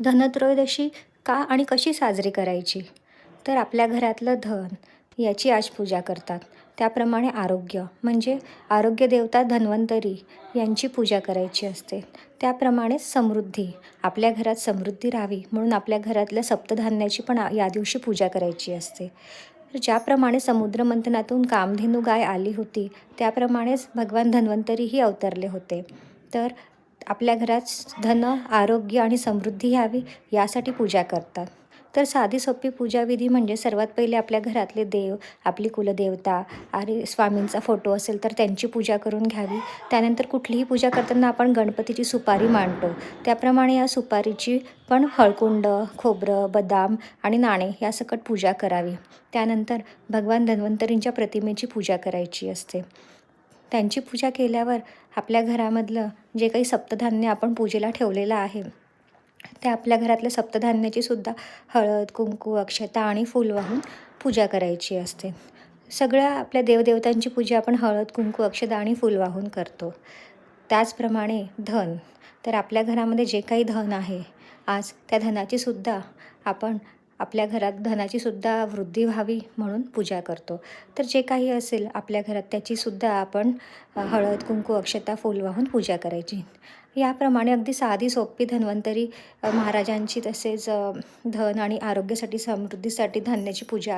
धनत्रयोदशी का आणि कशी साजरी करायची? तर आपल्या घरातलं धन याची आज पूजा करतात. त्याप्रमाणे आरोग्य म्हणजे आरोग्य देवता धन्वंतरी यांची पूजा करायची असते. त्याप्रमाणेच समृद्धी, आपल्या घरात समृद्धी राहावी म्हणून आपल्या घरातल्या सप्तधान्याची पण या दिवशी पूजा करायची असते. तर ज्याप्रमाणे समुद्रमंथनातून कामधेनू गाय आली होती, त्याप्रमाणेच भगवान धन्वंतरीही अवतरले होते. तर आपल्या घरात धन, आरोग्य आणि समृद्धी यावी यासाठी पूजा करतात. तर साधी सोपी पूजाविधी म्हणजे सर्वात पहिले आपल्या घरातले देव, आपली कुलदेवता आणि स्वामींचा फोटो असेल तर त्यांची पूजा करून घ्यावी. त्यानंतर कुठलीही पूजा करताना आपण गणपतीची सुपारी मांडतो, त्याप्रमाणे या सुपारीची पण हळकुंड, खोबरं, बदाम आणि नाणे यासकट पूजा करावी. त्यानंतर भगवान धन्वंतरींच्या प्रतिमेची पूजा करायची असते. त्यांची पूजा केल्यावर आपल्या घरामधलं जे काही सप्तधान्य आपण पूजेला ठेवलेलं आहे, त्या आपल्या घरातल्या सप्तधान्याची सुद्धा हळद, कुंकू, अक्षता आणि फूल वाहून पूजा करायची असते. सगळ्या आपल्या देवदेवतांची पूजा आपण हळद, कुंकू, अक्षता आणि फूल वाहून करतो. त्याचप्रमाणे धन, तर आपल्या घरामध्ये जे काही धन आहे आज त्या धनाची सुद्धा आपण आपल्या घरात धनाची सुद्धा वृद्धी व्हावी म्हणून पूजा करतो. तर जे काही असेल आपल्या घरात त्याचीसुद्धा आपण हळद, कुंकू, अक्षता, फूल वाहून पूजा करायची. याप्रमाणे अगदी साधी सोपी धन्वंतरी महाराजांची तसेच धन आणि आरोग्यासाठी, समृद्धीसाठी धान्याची पूजा